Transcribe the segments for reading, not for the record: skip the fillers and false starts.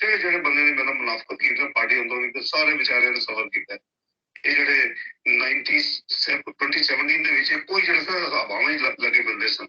ਜਿਹੜੇ ਜਿਹੜੇ ਬੰਦੇ ਨੇ ਮੇਰਾ ਮੁਨਾਫਕਤ ਕੀਤੀ ਪਾਰਟੀ ਅੰਦੋਲਨ ਦੇ ਸਾਰੇ ਵਿਚਾਰਿਆਂ ਨੇ ਸਫਰ ਕੀਤਾ। ਇਹ ਜਿਹੜੇ 2017 ਦੇ ਵਿੱਚ ਕੋਈ ਜਿਹੜੇ ਸਰ ਹਵਾਵਾਂ ਹੀ ਲੱਗੇ ਬੰਦੇ ਸਨ।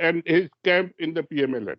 and his camp in the PMLN।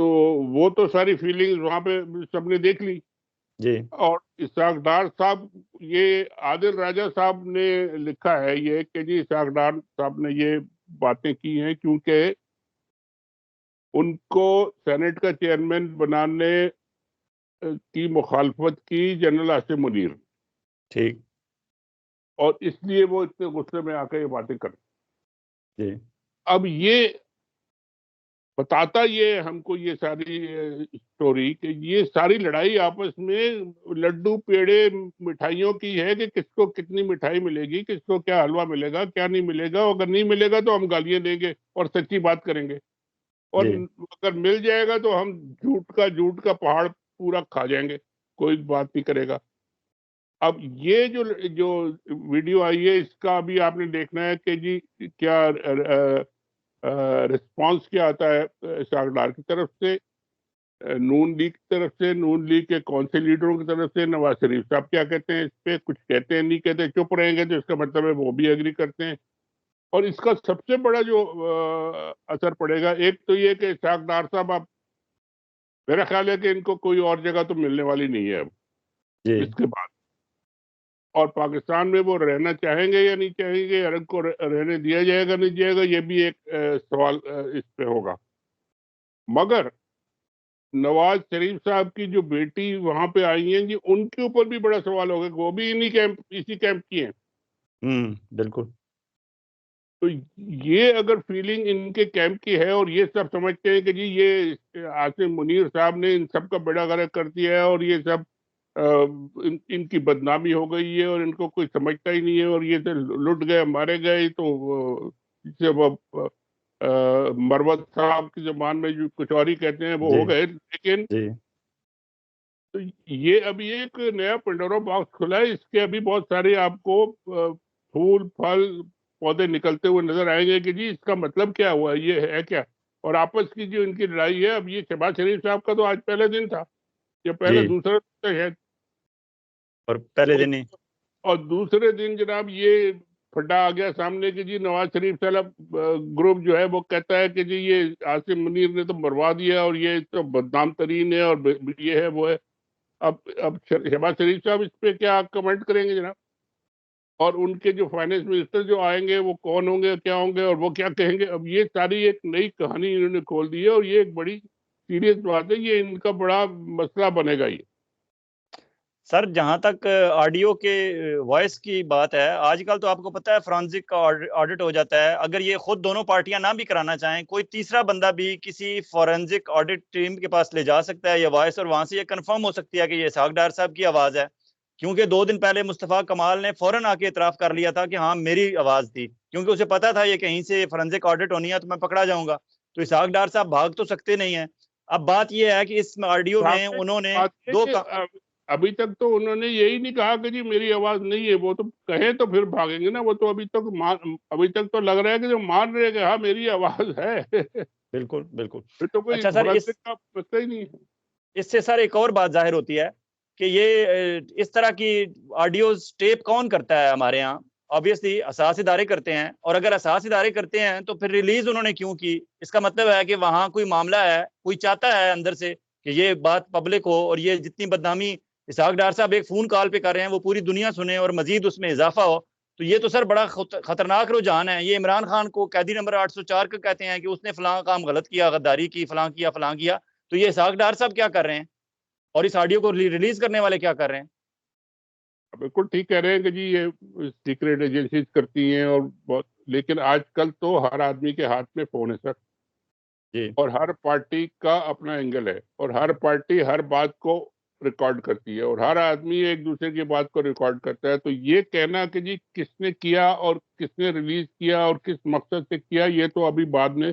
تو وہ تو ساری فیلنگز وہاں پہ سب نے دیکھ لی. جی اور اسحاق ڈار صاحب، یہ عادل راجہ صاحب نے لکھا ہے یہ کہ جی اسحاق ڈار صاحب نے یہ باتیں کی ہیں کیونکہ ان کو سینٹ کا چیئرمین بنانے کی مخالفت کی جنرل عاصم منیر، ٹھیک اور اس لیے وہ اتنے غصے میں آ کے یہ باتیں کرتے. جی اب یہ بتاتا یہ ہم کو یہ ساری سٹوری کہ یہ ساری لڑائی آپس میں لڈو پیڑے مٹھائیوں کی ہے کہ کس کو کتنی مٹھائی ملے گی، کس کو کیا حلوہ ملے گا، کیا نہیں ملے گا. اگر نہیں ملے گا تو ہم گالیاں دیں گے اور سچی بات کریں گے، اور جی اگر مل جائے گا تو ہم جھوٹ کا پہاڑ پورا کھا جائیں گے، کوئی بات نہیں کرے گا. اب یہ جو ویڈیو آئی ہے اس کا ابھی آپ نے دیکھنا ہے کہ جی کیا رسپانس کیا آتا ہے اسحاق ڈار کی طرف سے، نون لیگ کی طرف سے، نون لیگ کے کونسل لیڈروں کی طرف سے. نواز شریف صاحب کیا کہتے ہیں اس پہ؟ کچھ کہتے ہیں، نہیں کہتے، چپ رہیں گے تو اس کا مطلب ہے وہ بھی ایگری کرتے ہیں. اور اس کا سب سے بڑا جو اثر پڑے گا، ایک تو یہ کہ اسحاق ڈار صاحب اب میرا خیال ہے کہ ان کو کوئی اور جگہ تو ملنے والی نہیں ہے اب جی اس کے بعد. اور پاکستان میں وہ رہنا چاہیں گے یا نہیں چاہیں گے، اور ان کو رہنے دیا جائے گا نہیں جائے گا، یہ بھی ایک سوال اس پہ ہوگا. مگر نواز شریف صاحب کی جو بیٹی وہاں پہ آئی ہیں جی، ان کے اوپر بھی بڑا سوال ہوگا کہ وہ بھی اسی کیمپ کی ہیں. بالکل. تو یہ اگر فیلنگ ان کے کیمپ کی ہے اور یہ سب سمجھتے ہیں کہ جی یہ عاصم منیر صاحب نے ان سب کا بیڑا غرق کر دیا ہے اور یہ سب ان کی بدنامی ہو گئی ہے اور ان کو کوئی سمجھتا ہی نہیں ہے اور یہ تو لٹ گئے مارے گئے، تو مروت صاحب کی زبان میں جو کچھ اور ہی کہتے ہیں وہ جی ہو گئے. لیکن جی تو یہ ابھی ایک نیا پنڈورا باکس کھلا ہے. اس کے ابھی بہت سارے آپ کو پھول پھل پودے نکلتے ہوئے نظر آئیں گے کہ جی اس کا مطلب کیا ہوا، یہ ہے کیا. اور آپس کی جو ان کی لڑائی ہے، اب یہ شہباز شریف صاحب کا تو آج پہلا دن تھا، یا پہلا جی دوسرا دن ہے، اور پہلے دن ہی اور دوسرے دن جناب یہ پھٹا آ گیا سامنے کہ جی نواز شریف صاحب گروپ جو ہے وہ کہتا ہے کہ جی یہ عاصم منیر نے تو مروا دیا اور یہ تو بدنام ترین ہے اور یہ ہے وہ ہے. اب شہباز شریف صاحب اس پہ کیا کمنٹ کریں گے جناب؟ اور ان کے جو فائنینس منسٹر جو آئیں گے وہ کون ہوں گے، کیا ہوں گے، اور وہ کیا کہیں گے؟ اب یہ ساری ایک نئی کہانی انہوں نے کھول دی ہے اور یہ ایک بڑی سیریس بات ہے، یہ ان کا بڑا مسئلہ بنے گا. یہ سر جہاں تک آڈیو کے وائس کی بات ہے، آج کل تو آپ کو پتہ ہے فرانزک کا آڈٹ ہو جاتا ہے. اگر یہ خود دونوں پارٹیاں نہ بھی کرانا چاہیں، کوئی تیسرا بندہ بھی کسی فورینزک آڈٹ ٹیم کے پاس لے جا سکتا ہے یہ وائس، اور وہاں سے یہ کنفرم ہو سکتی ہے کہ یہ اسحاق ڈار صاحب کی آواز ہے. کیونکہ 2 دن پہلے مصطفیٰ کمال نے فوراً آ کے اعتراف کر لیا تھا کہ ہاں میری آواز تھی، کیونکہ اسے پتا تھا یہ کہیں سے فورینزک آڈٹ ہونی ہے تو میں پکڑا جاؤں گا. تو اسحاق ڈار صاحب بھاگ تو سکتے نہیں ہیں. اب بات یہ ہے کہ اس آڈیو میں انہوں نے بات ہے دو کہ ابھی تک تو انہوں نے یہی نہیں کہا کہ جی میری آواز نہیں ہے. وہ تو کہیں تو پھر بھاگیں گے نا. وہ تو ابھی تک تو لگ رہا ہے کہ جو مان رہے کہ ہاں میری آواز ہے. بالکل بالکل. پھر تو کوئی اچھا سر، فرانسک کا مسئلہ ہی نہیں ہے. اس سے سر ایک اور بات ظاہر ہوتی ہے کہ یہ اس طرح کی آڈیوز ٹیپ کون کرتا ہے ہمارے یہاں؟ آبویسلی اساس ادارے کرتے ہیں، اور اگر اساس ادارے کرتے ہیں تو پھر ریلیز انہوں نے کیوں کی؟ اس کا مطلب ہے کہ وہاں کوئی معاملہ ہے، کوئی چاہتا ہے اندر سے کہ یہ بات پبلک ہو اور یہ جتنی بدنامی اسحاق ڈار صاحب ایک فون کال پہ کر رہے ہیں وہ پوری دنیا سنے اور مزید اس میں اضافہ ہو. تو یہ تو سر بڑا خطرناک رجحان ہے. یہ عمران خان کو قیدی نمبر 804 کا کہتے ہیں کہ اس نے فلاں کام غلط کیا، غداری کی، فلاں کیا فلاں کیا. تو یہ اسحاق ڈار صاحب کیا کر رہے ہیں اور اس آڈیو کو ریلیز کرنے والے کیا کر رہے ہیں؟ بالکل ٹھیک کہہ رہے ہیں کہ جی یہ سیکریٹ ایجنسیز کرتی ہیں اور بہت. لیکن آج کل تو ہر آدمی کے ہاتھ میں فون ہے سر، جی اور ہر پارٹی کا اپنا اینگل ہے اور ہر پارٹی ہر بات کو ریکارڈ کرتی ہے اور ہر آدمی ایک دوسرے کی بات کو ریکارڈ کرتا ہے. تو یہ کہنا کہ جی کس نے کیا اور کس نے ریلیز کیا اور کس مقصد سے کیا، یہ تو ابھی بعد میں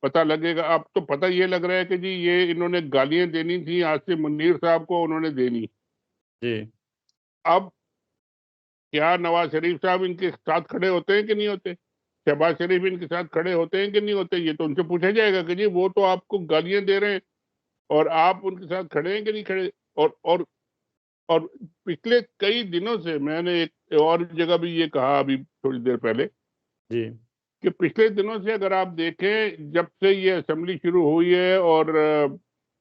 پتہ لگے گا. اب تو پتہ یہ لگ رہا ہے کہ جی یہ انہوں نے گالیاں دینی تھی عاصم منیر صاحب کو، انہوں نے دینی. جی اب کیا نواز شریف صاحب ان کے ساتھ کھڑے ہوتے ہیں کہ نہیں ہوتے؟ شہباز شریف ان کے ساتھ کھڑے ہوتے ہیں کہ نہیں ہوتے؟ یہ تو ان سے پوچھا جائے گا کہ جی وہ تو آپ کو گالیاں دے رہے ہیں اور آپ ان کے ساتھ کھڑے ہیں کہ نہیں کھڑے. اور پچھلے کئی دنوں سے میں نے ایک اور جگہ بھی یہ کہا ابھی تھوڑی دیر پہلے جی کہ پچھلے دنوں سے اگر آپ دیکھیں، جب سے یہ اسمبلی شروع ہوئی ہے اور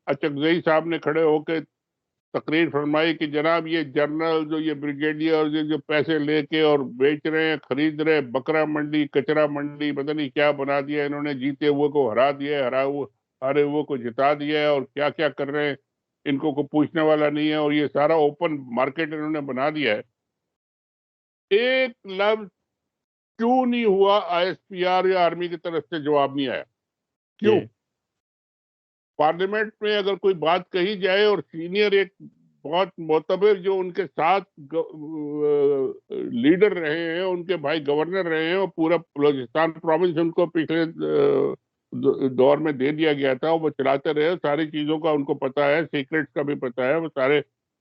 اچکزئی صاحب نے کھڑے ہو کے تقریر فرمائی کہ جناب یہ جنرل جو یہ بریگیڈیئر جو پیسے لے کے اور بیچ رہے ہیں، خرید رہے ہیں، بکرا منڈی، کچرا منڈی، پتہ نہیں کیا بنا دیا انہوں نے، جیتے ہوئے کو ہرا دیا ہے، ہارے ہوئے کو جتا دیا ہے، اور کیا کیا کر رہے ہیں، ان کو کوئی پوچھنے والا نہیں ہے، اور یہ سارا اوپن مارکیٹ انہوں نے بنا دیا ہے. ایک لفظ کیوں نہیں ہوا آئی ایس پی آر یا آرمی کی طرف سے جواب نہیں آیا؟ کیوں؟ پارلیمنٹ میں اگر کوئی بات کہی جائے اور سینئر ایک بہت معتبر جو ان کے ساتھ لیڈر رہے ہیں، ان کے بھائی گورنر رہے ہیں، اور پورا بلوچستان پروونس ان کو پچھلے دور میں دے دیا گیا تھا، وہ چلاتے رہے، ساری چیزوں کا ان کو پتا ہے، سیکرٹس کا بھی پتا ہے، وہ سارے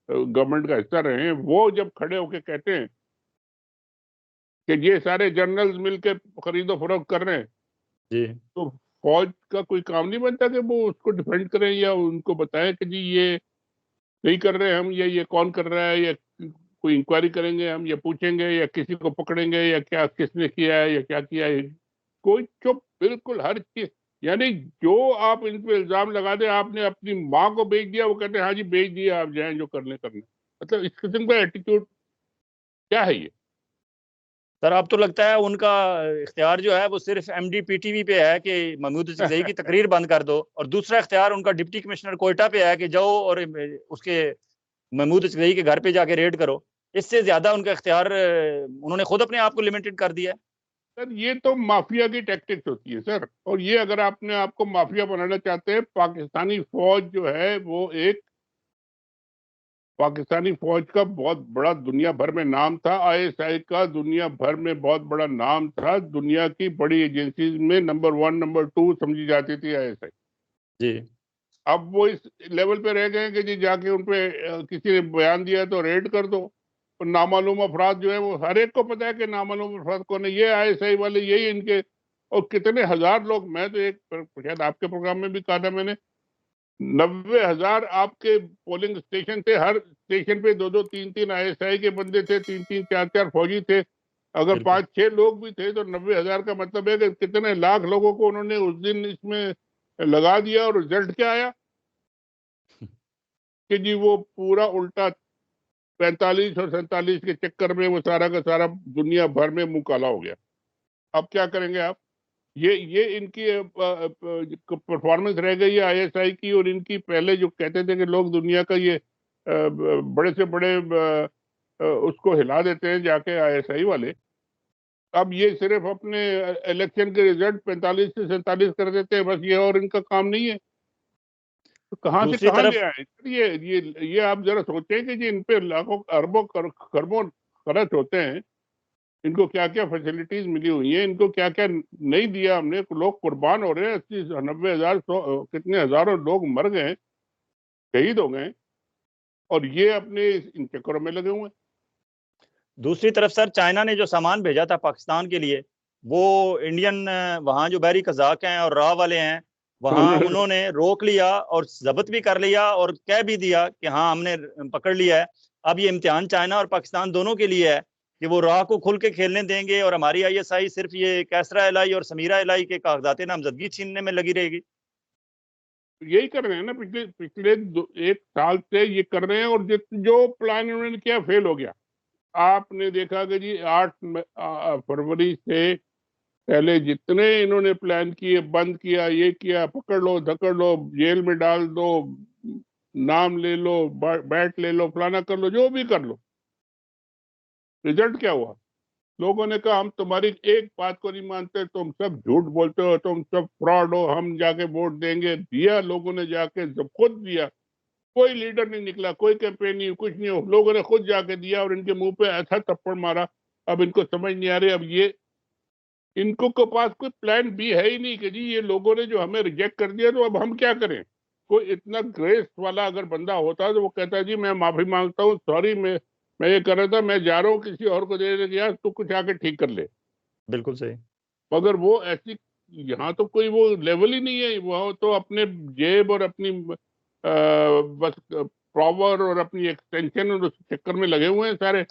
گورنمنٹ کا حصہ رہے ہیں. وہ جب کھڑے ہو کے کہتے ہیں کہ یہ سارے جنرلز مل کے خرید و فروخت کر رہے ہیں، تو فوج کا کوئی کام نہیں بنتا کہ وہ اس کو ڈیفینڈ کریں یا ان کو بتائیں کہ جی یہ نہیں کر رہے ہم، یا یہ کون کر رہا ہے، یا کوئی انکوائری کریں گے ہم، یا پوچھیں گے، یا کسی کو پکڑیں گے، یا کیا کس نے کیا ہے یا کیا کیا ہے. کوئی چپ، بالکل ہر چیز. یعنی جو آپ ان پہ الزام لگا دیں، آپ نے اپنی ماں کو بیچ دیا، وہ کہتے ہیں ہاں جی بیچ دیا، آپ جائیں جو کرنے. مطلب اس قسم کا ایٹیٹیوڈ کیا ہے یہ؟ سر اب تو لگتا ہے ان کا اختیار جو ہے وہ صرف M D P T V پہ ہے کہ محمود اچکزئی کی تقریر بند کر دو، اور دوسرا اختیار ان کا ڈپٹی کمشنر کوئٹہ پہ ہے کہ جاؤ اور اس کے محمود اچکزئی کے گھر پہ جا کے ریڈ کرو. اس سے زیادہ ان کا اختیار انہوں نے خود اپنے آپ کو لمیٹڈ کر دیا ہے. سر یہ تو مافیا کی ٹیکٹکس ہوتی ہے سر، اور یہ اگر آپ نے آپ کو مافیا بنانا چاہتے ہیں، پاکستانی فوج جو ہے وہ ایک پاکستانی فوج کا بہت بڑا دنیا بھر میں نام تھا، آئی ایس آئی کا دنیا بھر میں بہت بڑا نام تھا، دنیا کی بڑی ایجنسیز میں نمبر 1 نمبر 2 سمجھی جاتی تھی آئی ایس آئی. جی اب وہ اس لیول پہ رہ گئے کہ جی جا کے ان پہ کسی نے بیان دیا تو ریڈ کر دو. اور نامعلوم افراد جو ہے وہ ہر ایک کو پتا ہے کہ نامعلوم افراد کون ہے، یہ آئی ایس آئی والے، یہی ان کے. اور کتنے ہزار لوگ، میں تو ایک شاید آپ کے پروگرام میں بھی کہا تھا میں نے، 90,000 آپ کے پولنگ اسٹیشن تھے، ہر اسٹیشن پہ 2-2 3-3 آئی ایس آئی کے بندے تھے، 3-3 4-4 فوجی تھے. اگر بالکل 5-6 لوگ بھی تھے تو 90,000 کا مطلب ہے کہ کتنے لاکھ لوگوں کو انہوں نے اس دن اس میں لگا دیا. اور رزلٹ کیا آیا کہ جی وہ پورا الٹا 45 اور 47 کے چکر میں وہ سارا کا سارا دنیا بھر میں منہ کالا ہو گیا. اب کیا کریں گے آپ؟ یہ ان کی پرفارمنس رہ گئی ہے آئی ایس آئی کی. اور ان کی پہلے جو کہتے تھے کہ لوگ دنیا کا یہ بڑے سے بڑے اس کو ہلا دیتے ہیں جا کے آئی ایس آئی والے، اب یہ صرف اپنے الیکشن کے رزلٹ 45 سے 47 کر دیتے ہیں، بس یہ اور ان کا کام نہیں ہے. تو کہاں سے دوسری کہاں طرف لے آئے یہ آپ ذرا سوچیں کہ جی ان پہ لاکھوں اربوں خربوں خرچ ہوتے ہیں، ان کو کیا کیا فیسلٹیز ملی ہوئی ہیں، ان کو کیا کیا نہیں دیا ہم نے. لوگ قربان ہو رہے ہیں، 80-90,000 کتنے ہزاروں لوگ مر گئے، شہید ہو گئے، اور یہ اپنے ان چکروں میں لگے ہوئے ہیں. دوسری طرف سر چائنا نے جو سامان بھیجا تھا پاکستان کے لیے، وہ انڈین وہاں جو بحری قزاق ہیں اور راہ والے ہیں وہاں انہوں نے روک لیا اور ضبط بھی کر لیا اور کہہ بھی دیا کہ ہاں ہم نے پکڑ لیا ہے. اب یہ امتحان چائنا اور پاکستان دونوں کے لیے ہے کہ وہ راہ کو کھل کے کھیلنے دیں گے، اور ہماری آئی ایس آئی صرف یہ کیسرا الہی اور سمیرا الہی کے کاغذات نامزدگی چھیننے میں لگی رہے گی. یہی کر رہے ہیں نا، پچھلے 1 سال سے یہ کر رہے ہیں. اور جو پلان انہوں نے کیا فیل ہو گیا. آپ نے دیکھا کہ جی 8 فروری سے پہلے جتنے انہوں نے پلان کیے، بند کیا، یہ کیا، پکڑ لو دھکڑ لو، جیل میں ڈال دو، نام لے لو، بیٹ لے لو، فلانا کر لو، جو بھی کر لو، رزلٹ کیا ہوا؟ لوگوں نے کہا ہم تمہاری ایک بات کو نہیں مانتے، تم سب جھوٹ بولتے ہو، تم سب فراڈ ہو، ہم جا کے ووٹ دیں گے. دیا لوگوں نے جا کے، جب خود دیا، کوئی لیڈر نہیں نکلا، کوئی کیمپین نہیں، کچھ نہیں ہو، لوگوں نے خود جا کے دیا اور ان کے منہ پہ ایسا تھپڑ مارا. اب ان کو سمجھ نہیں آ رہی. اب یہ ان کو پاس کوئی پلان بھی ہے ہی نہیں کہ جی یہ لوگوں نے جو ہمیں ریجیکٹ کر دیا تو اب ہم کیا کریں. کوئی اتنا گریس والا اگر بندہ ہوتا تو وہ کہتا ہے جی میں معافی مانگتا ہوں، سوری، میں یہ کر رہا تھا، میں جا رہا ہوں، کسی اور کو دے دیا، تو کچھ آ کے ٹھیک کر لے. بالکل صحیح. مگر وہ ایسی یہاں تو کوئی وہ لیول ہی نہیں ہے. وہ تو اپنے جیب اور اپنی بس پاور اور اپنی ایکسٹینشن اور اس چکر میں لگے ہوئے ہیں سارے.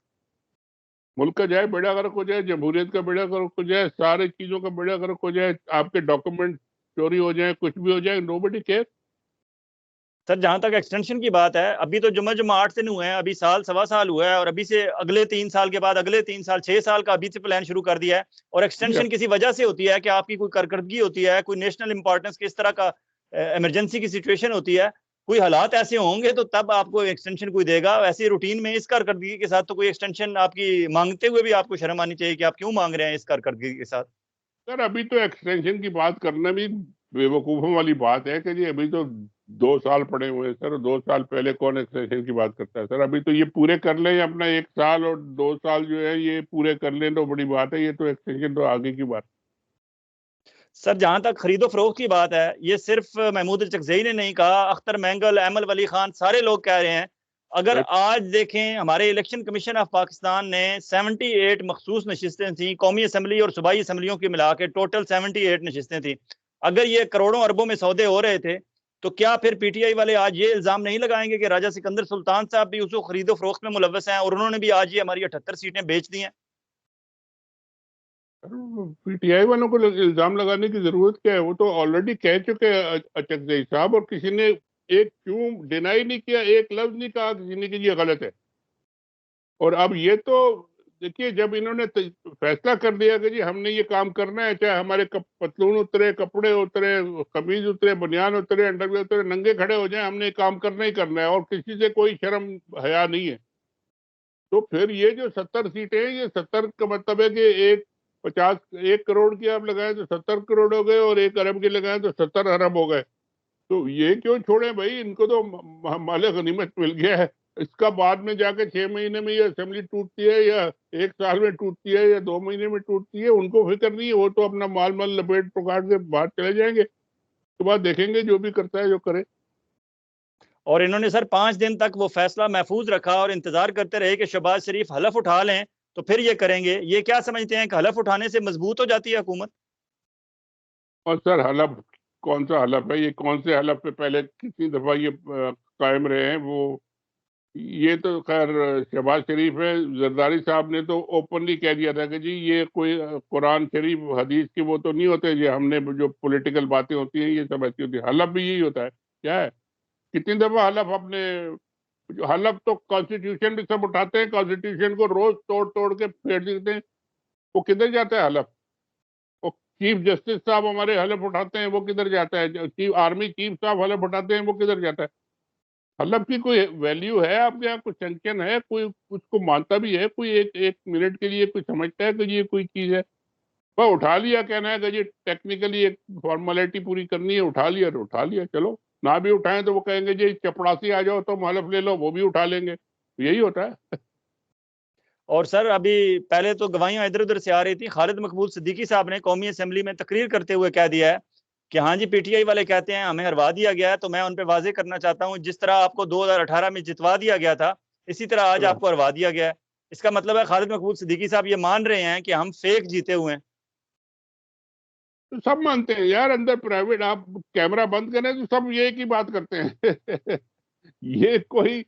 ملک کا جائے بیڑا غرق ہو جائے, جمہوریت کا بیڑا غرق ہو جائے, سارے چیزوں کا بیڑا غرق ہو جائے, آپ کے ڈاکومنٹ چوری ہو جائیں, کچھ بھی ہو جائے, nobody cares. سر جہاں تک ایکسٹینشن کی بات ہے, ابھی تو جمعہ 8 دن ہوئے ہیں, ابھی سال سوا سال ہوا ہے, اور ابھی سے اگلے 3 سال کے بعد اگلے 3 سال 6 سال کا ابھی سے پلان شروع کر دیا ہے. اور ایکسٹینشن کسی وجہ سے ہوتی ہے کہ آپ کی کوئی کارکردگی ہوتی ہے, کوئی نیشنل امپورٹنس کس طرح کا ایمرجنسی کی سچویشن ہوتی ہے, کوئی حالات ایسے ہوں گے تو تب آپ کو ایکسٹینشن کوئی دے گا. ویسے روٹین میں اس کارکردگی کے ساتھ تو کوئی ایکسٹینشن آپ کی مانگتے ہوئے بھی آپ کو شرم آنی چاہیے کہ آپ کیوں مانگ رہے ہیں اس کارکردگی کے ساتھ. سر ابھی تو ایکسٹینشن کی بات کرنا بھی بے وقوفوں والی بات ہے کہ جی ابھی تو 2 سال پڑے ہوئے ہیں سر. 2 سال پہلے کون ایکسٹینشن کی بات کرتا ہے سر؟ ابھی تو یہ پورے کر لیں اپنا 1 سال اور 2 سال جو ہے یہ پورے کر لیں تو بڑی بات ہے. یہ تو ایکسٹینشن تو آگے کی بات. سر جہاں تک خرید و فروخت کی بات ہے, یہ صرف محمود الچکزئی نے نہیں کہا, اختر مینگل, ایمل ولی خان, سارے لوگ کہہ رہے ہیں. اگر آج دیکھیں ہمارے الیکشن کمیشن آف پاکستان نے 78 مخصوص نشستیں تھیں, قومی اسمبلی اور صوبائی اسمبلیوں کی ملا کے ٹوٹل 78 نشستیں تھیں. اگر یہ کروڑوں اربوں میں سودے ہو رہے تھے تو کیا پھر پی ٹی آئی والے آج یہ الزام نہیں لگائیں گے کہ راجہ سکندر سلطان صاحب بھی اس کو خرید و فروخت میں ملوث ہیں اور انہوں نے بھی آج یہ ہماری 78 سیٹیں بیچ دی ہیں؟ پی ٹی آئی والوں کو الزام لگانے کی ضرورت کیا ہے؟ وہ تو آلریڈی کہہ چکے اچکزئی صاحب, اور کسی نے ایک کیوں ڈینائی نہیں کیا, ایک لفظ نہیں کہا کسی نے کہ یہ غلط ہے. اور اب یہ تو دیکھیے جب انہوں نے فیصلہ کر دیا کہ جی ہم نے یہ کام کرنا ہے, چاہے ہمارے پتلون اترے, کپڑے اترے, قمیض اترے, بنیان اترے, انڈرویئر اترے, ننگے کھڑے ہو جائیں, ہم نے یہ کام کرنا ہی کرنا ہے, اور کسی سے کوئی شرم حیا نہیں ہے. تو پھر یہ جو 70 سیٹیں ہیں, یہ 70 کا مطلب ہے کہ 1 کروڑ کی آپ لگائیں تو 70 کروڑ ہو گئے, اور 1 ارب کی لگائیں تو 70 ارب ہو گئے. تو یہ کیوں چھوڑیں بھائی, ان کو تو مال غنیمت مل گیا ہے. اس کا بعد میں جا کے 6 مہینے میں یہ اسمبلی ٹوٹتی ہے یا 1 سال میں ٹوٹتی ہے یا 2 مہینے میں ٹوٹتی ہے, ان کو فکر نہیں ہے. وہ تو اپنا مال لپیٹ پکاٹ کے باہر چلے جائیں گے, تو بعد دیکھیں گے جو بھی کرتا ہے جو کرے. اور انہوں نے سر 5 دن تک وہ فیصلہ محفوظ رکھا اور انتظار کرتے رہے کہ شہباز شریف حلف اٹھا لیں تو پھر یہ کریں گے. یہ کیا سمجھتے ہیں کہ حلف اٹھانے سے مضبوط ہو جاتی ہے حکومت؟ اور سر حلف کون سا حلف ہے؟ یہ کون سے حلف پہ پہلے کتنی دفعہ یہ قائم رہے ہیں؟ وہ یہ تو خیر شہباز شریف ہے, زرداری صاحب نے تو اوپنلی کہہ دیا تھا کہ جی یہ کوئی قرآن شریف حدیث کی وہ تو نہیں ہوتے, یہ ہم نے جو پولیٹیکل باتیں ہوتی ہیں یہ سب ایسی ہوتی ہیں. حلف بھی یہی ہوتا ہے. کیا ہے کتنی دفعہ حلف اپنے حلف تو کانسٹیٹیوشن بھی سب اٹھاتے ہیں, کانسٹیٹیوشن کو روز توڑ توڑ کے پھیر دیتے ہیں. وہ کدھر جاتا ہے حلف؟ وہ چیف جسٹس صاحب ہمارے حلف اٹھاتے ہیں, وہ کدھر جاتا ہے؟ آرمی چیف صاحب حلف اٹھاتے ہیں, وہ کدھر جاتا ہے؟ حلف کی کوئی ویلیو ہے آپ کے یہاں؟ کوئی سینکشن ہے؟ کوئی اس کو مانتا بھی ہے کوئی؟ ایک منٹ کے لیے کوئی سمجھتا ہے کہ یہ کوئی چیز ہے؟ وہ اٹھا لیا, کہنا ہے کہ یہ ٹیکنیکلی ایک فارمیلٹی پوری کرنی ہے, اٹھا لیا تو اٹھا لیا. چلو نہ بھی اٹھائیں تو وہ کہیں گے جی چپڑاسی آ جاؤ تو حلف لے لو, وہ بھی اٹھا لیں گے. یہی ہوتا ہے. اور سر ابھی پہلے تو گواہیاں ادھر ادھر سے آ رہی تھی, خالد مقبول صدیقی صاحب نے قومی اسمبلی میں تقریر کرتے ہوئے کہہ دیا ہے کہ ہاں جی پی ٹی آئی والے کہتے ہیں ہمیں ہروا دیا گیا ہے, تو میں ان پہ واضح کرنا چاہتا ہوں جس طرح آپ کو 2018 میں جتوا دیا گیا تھا اسی طرح آج آپ کو ہروا دیا گیا ہے. اس کا مطلب ہے خالد مقبول صدیقی صاحب یہ مان رہے ہیں کہ ہم فیک جیتے ہوئے ہیں. سب مانتے ہیں یار, اندر پرائیویٹ آپ کیمرہ بند کریں تو سب یہ کی بات کرتے ہیں. یہ کوئی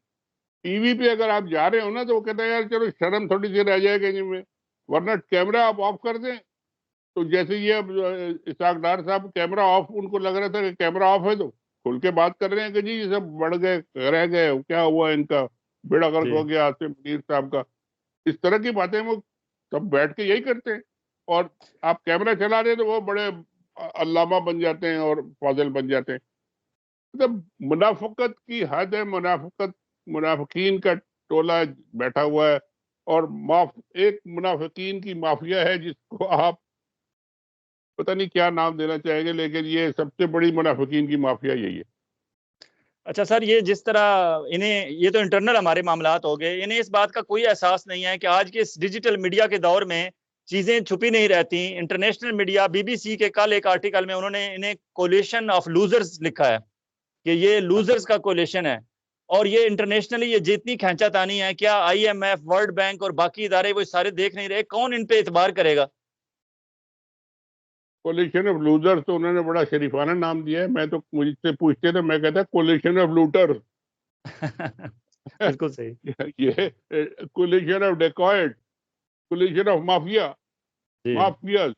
ٹی وی پہ اگر آپ جا رہے ہو نا تو وہ کہتے ہیں یار چلو شرم تھوڑی سی رہ جائے گا میں, ورنہ کیمرہ آپ آف کر دیں. تو جیسے یہ اب اسحاق ڈار صاحب کیمرہ آف, ان کو لگ رہا تھا کہ کیمرہ آف ہے تو کھل کے بات کر رہے ہیں کہ جی یہ سب بڑھ گئے, رہ گئے, کیا ہوا ان کا بیڑا غرق ہو گیا عاصم منیر صاحب کا. اس طرح کی باتیں وہ سب بیٹھ کے یہی کرتے ہیں. اور آپ کیمرہ چلا رہے تو وہ بڑے علامہ بن جاتے ہیں اور فاضل بن جاتے ہیں. مطلب منافقت کی حد ہے, منافقین کا ٹولہ بیٹھا ہوا ہے, اور ایک منافقین کی مافیا ہے جس کو آپ پتہ نہیں کیا نام دینا چاہیں گے, لیکن یہ سب سے بڑی منافقین کی مافیا یہی ہے. اچھا سر, یہ جس طرح انہیں یہ تو انٹرنل ہمارے معاملات ہو گئے, انہیں اس بات کا کوئی احساس نہیں ہے کہ آج کے اس ڈیجیٹل میڈیا کے دور میں چیزیں چھپی نہیں رہتی. International media B B C کے کل ایک آرٹیکل میں انہوں نے انہیں کولیشن آف لوزرز لکھا ہے کہ یہ لوزرز کا کولیشن ہے, اور یہ انٹرنیشنلی یہ جتنی کھینچا تانی ہے, کیا I M F, world bank اور باقی ادارے وہ سارے دیکھ نہیں رہے؟ کون ان پہ اعتبار کرے گا؟ کولیشن آف لوزر تو انہوں نے بڑا شریفانہ نام دیا ہے. میں تو مجھ سے پوچھتے تھے, میں کہتا کولیشن آف لوٹر. بالکل صحیح. یہ coalition of dacoit. Coalition of mafia جی مافیاز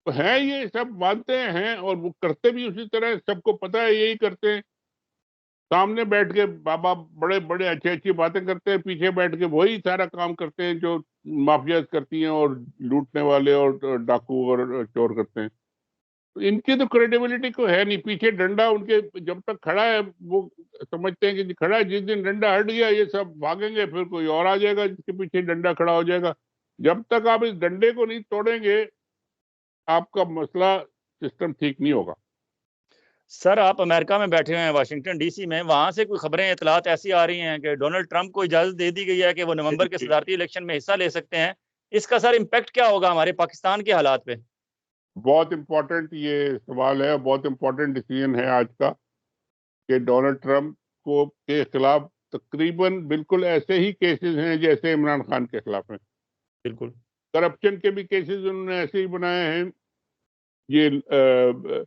ہیں، یہ سب مانتے ہیں اور وہ کرتے بھی اسی طرح، سب کو پتہ ہے یہی کرتے ہیں. سامنے بیٹھ کے بابا بڑے بڑے اچھی اچھی باتیں کرتے ہیں، پیچھے بیٹھ کے وہی سارا کام کرتے ہیں جو مافیاز کرتی ہیں اور لوٹنے والے اور ڈاکو اور چور کرتے ہیں. ان کی تو کریڈیبلٹی کو ہے نہیں. پیچھے ڈنڈا ان کے جب تک کھڑا ہے وہ سمجھتے ہیں کہ کھڑا ہے، جس دن ڈنڈا ہٹ گیا یہ سب بھاگیں گے، پھر کوئی اور آ جائے گا جس کے پیچھے ڈنڈا کھڑا ہو جائے گا. جب تک آپ اس ڈنڈے کو نہیں توڑیں گے آپ کا مسئلہ سسٹم ٹھیک نہیں ہوگا. سر، آپ امریکہ میں بیٹھے ہوئے ہیں، واشنگٹن ڈی سی میں، وہاں سے کوئی خبریں اطلاعات ایسی آ رہی ہیں کہ ڈونلڈ ٹرمپ کو اجازت دے دی گئی ہے کہ وہ نومبر کے صدارتی الیکشن میں حصہ لے سکتے ہیں. اس کا سر امپیکٹ کیا ہوگا ہمارے پاکستان کے حالات پہ؟ بہت امپورٹنٹ یہ سوال ہے، بہت امپورٹنٹ ڈیسیژن ہے آج کا کہ ڈونلڈ ٹرمپ کو کے خلاف تقریباً بالکل ایسے ہی کیسز ہیں جیسے عمران خان کے خلاف ہیں. بالکل. کرپشن کے بھی کیسز انہوں نے ایسے ہی بنائے ہیں، یہ جو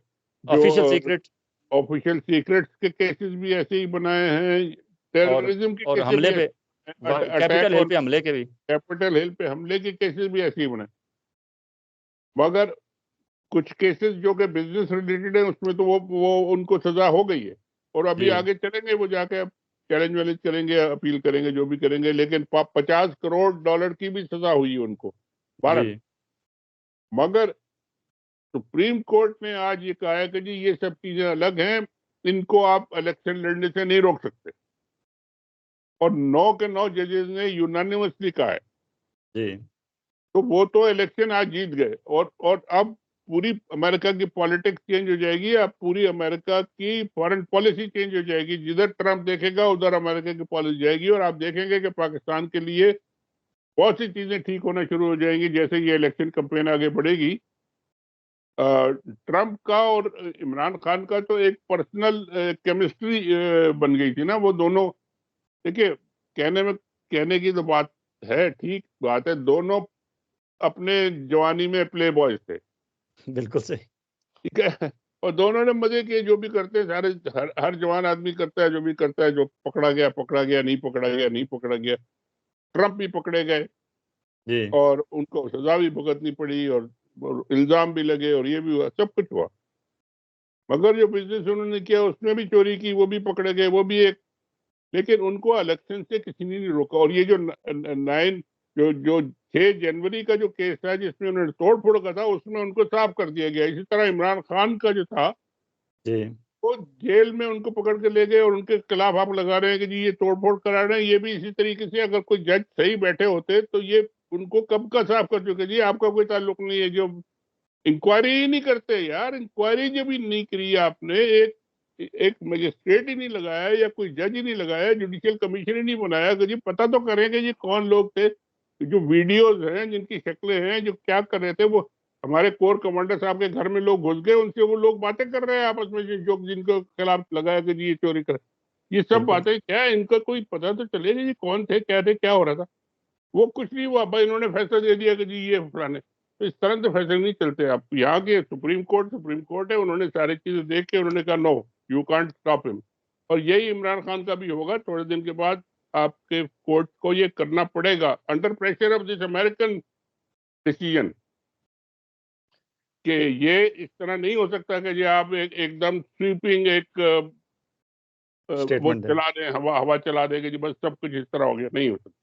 آفیشیل سیکرٹ آفیشیل سیکرٹس کے کیسز بھی ایسے ہی بنائے ہیں، ٹیررزم کے اور کیسز حملے بھی پہ، کیپٹل اٹیک ہل آن پہ حملے کے بھی. کیپٹل ہل پہ حملے کے کیسز بھی ایسے ہی بنائے. مگر کچھ کیسز جو کہ بزنس ریلیٹڈ ہیں اس میں تو وہ ان کو سزا ہو گئی ہے اور ابھی جی آگے چلیں گے، وہ جا کے چیلنج ویلنج کریں گے، اپیل کریں گے، جو بھی کریں گے. لیکن $50 کروڑ کی بھی سزا ہوئی ہے ان کو بھارت. جی مگر سپریم کورٹ نے آج یہ کہا ہے کہ جی یہ سب چیزیں الگ ہیں، ان کو آپ الیکشن لڑنے سے نہیں روک سکتے. اور 9 کے 9 ججز نے یونانیمسلی کہا ہے. جی تو وہ تو الیکشن آج جیت گئے اور اب پوری امریکہ کی پالیٹکس چینج ہو جائے گی. اب پوری امریکہ کی فارن پالیسی چینج ہو جائے گی. جدھر ٹرمپ دیکھے گا ادھر امریکہ کی پالیسی جائے گی اور آپ دیکھیں گے کہ پاکستان کے لیے بہت سی چیزیں ٹھیک ہونا شروع ہو جائیں گی جیسے یہ الیکشن کمپین آگے بڑھے گی. ٹرمپ کا اور عمران خان کا تو ایک پرسنل کیمسٹری بن گئی تھی نا. وہ دونوں دیکھیے کہنے کی تو بات ہے، ٹھیک بات ہے، دونوں اپنے جوانی میں پلے بوائز تھے، بالکل صحیح. ٹھیک ہے، اور دونوں نے مزے کیے. جو بھی کرتے ہیں سارے، ہر جوان آدمی کرتا ہے جو بھی کرتا ہے، جو پکڑا گیا پکڑا گیا، نہیں پکڑا گیا نہیں پکڑا گیا. ٹرمپ بھی پکڑے گئے جی اور ان کو سزا بھی بھگتنی پڑی اور الزام بھی لگے اور یہ بھی ہوا، سب کچھ ہوا. مگر جو بزنس انہوں نے کیا اس میں بھی چوری کی، وہ بھی پکڑے گئے، وہ بھی ایک. لیکن ان کو الیکشن سے کسی نے نہیں روکا. اور یہ جو 6 جنوری کا جو کیس تھا جس میں انہوں نے توڑ پھوڑ کا تھا، اس میں ان کو صاف کر دیا گیا. اسی طرح عمران خان کا جو تھا جی وہ جیل میں ان کو پکڑ کے لے گئے اور ان کے خلاف آپ لگا رہے ہیں کہ جی یہ توڑ پھوڑ کرا رہے ہیں. یہ بھی اسی طریقے سے اگر کوئی جج صحیح بیٹھے ہوتے تو یہ ان کو کب کا صاف کر چکے. جی آپ کا کوئی تعلق نہیں ہے. جو انکوائری ہی نہیں کرتے یار، انکوائری جب ہی نہیں کری آپ نے، ایک مجسٹریٹ ہی نہیں لگایا یا کوئی جج ہی نہیں لگایا، جوڈیشل کمیشن ہی نہیں بنایا کہ جی پتہ تو کریں کہ یہ کون لوگ تھے. جو ویڈیوز ہیں، جن کی شکلیں ہیں، جو کیا کر رہے تھے، وہ ہمارے کور کمانڈر صاحب کے گھر میں لوگ گھس گئے، ان سے وہ لوگ باتیں کر رہے ہیں آپس میں، جو جن کے خلاف لگایا کہ جی یہ چوری کر. یہ سب بالکل. باتیں کیا ہے، ان کا کوئی پتہ تو چلے گا جی کون تھے، کیا تھے، کیا ہو رہا تھا. وہ کچھ نہیں ہوا بھائی، انہوں نے فیصلہ دے دیا کہ جی یہ فلانے. تو اس طرح سے فیصلے نہیں چلتے. آپ یہاں کے سپریم کورٹ ہے، انہوں نے ساری چیزیں دیکھ کے انہوں نے کہا نو یو کانٹ اسٹاپ ہم. اور یہی عمران خان کا بھی ہوگا. تھوڑے دن کے بعد آپ کے کورٹ کو یہ کرنا پڑے گا under pressure of this American decision کہ یہ اس طرح نہیں ہو سکتا کہ جی آپ ایک دم سویپنگ ایک وہ اسٹیٹمنٹ ہے. چلا دیں، ہوا چلا دیں کہ جی بس سب کچھ اس طرح ہو گیا. نہیں ہو سکتا.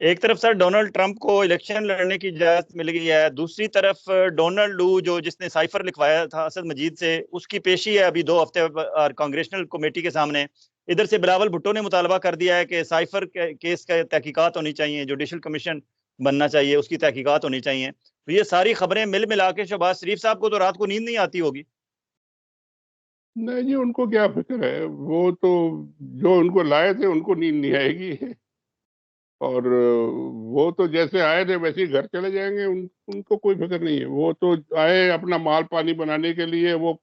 ایک طرف سر ڈونلڈ ٹرمپ کو الیکشن لڑنے کی اجازت مل گئی ہے، دوسری طرف ڈونلڈ لو جس نے سائفر لکھوایا تھا اسد مجید سے، اس کی پیشی ہے ابھی 2 ہفتے اور کانگریشنل کمیٹی کے سامنے. ادھر سے بلاول بھٹو نے مطالبہ کر دیا ہے کہ سائفر کیس کا تحقیقات ہونی چاہیے، جوڈیشل کمیشن بننا چاہیے، اس کی تحقیقات ہونی چاہیے. تو یہ ساری خبریں ملا کے شہباز شریف صاحب کو تو رات کو نیند نہیں آتی ہوگی. نہیں جی، ان کو کیا فکر ہے، وہ تو جو ان کو لائے تھے ان کو نیند نہیں آئے گی. اور وہ تو جیسے آئے تھے ویسے ہی گھر چلے جائیں گے. ان کو کوئی فکر نہیں ہے. وہ تو آئے اپنا مال پانی بنانے کے لیے. وہ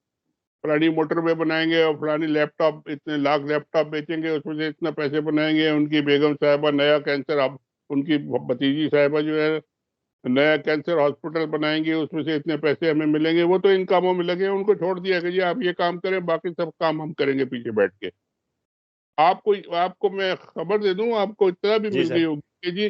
فلانی موٹر وے بنائیں گے اور فلانی لیپ ٹاپ، اتنے لاکھ لیپ ٹاپ بیچیں گے، اس میں سے اتنا پیسے بنائیں گے. ان کی بیگم صاحبہ نیا کینسر، اب ان کی بھتیجی صاحبہ جو ہے نیا کینسر ہاسپٹل بنائیں گے، اس میں سے اتنے پیسے ہمیں ملیں گے. وہ تو ان کاموں میں لگے. ان کو چھوڑ دیا کہ جی آپ یہ کام کریں، باقی سب کام ہم کریں گے پیچھے بیٹھ کے. آپ کو میں خبر دے دوں، آپ کو اطلاع بھی جی مل سر. گئی ہوگی کہ جی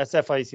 SFIC